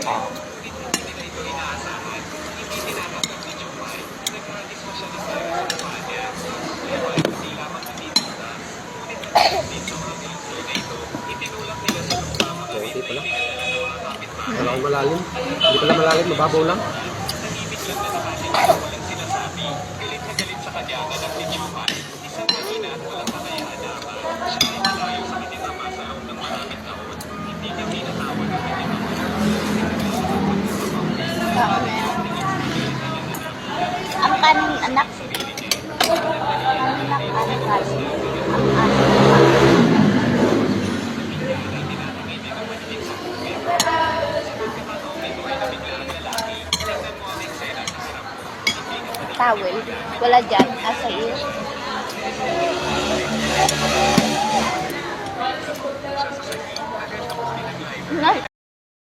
Okay pala. Wala akong malalim. Hindi pala malalim, mababaw lang. Ang kaning anak. Anak, kanin. Ang anak. Towel. Wala dyan. Asa iyo. Nice.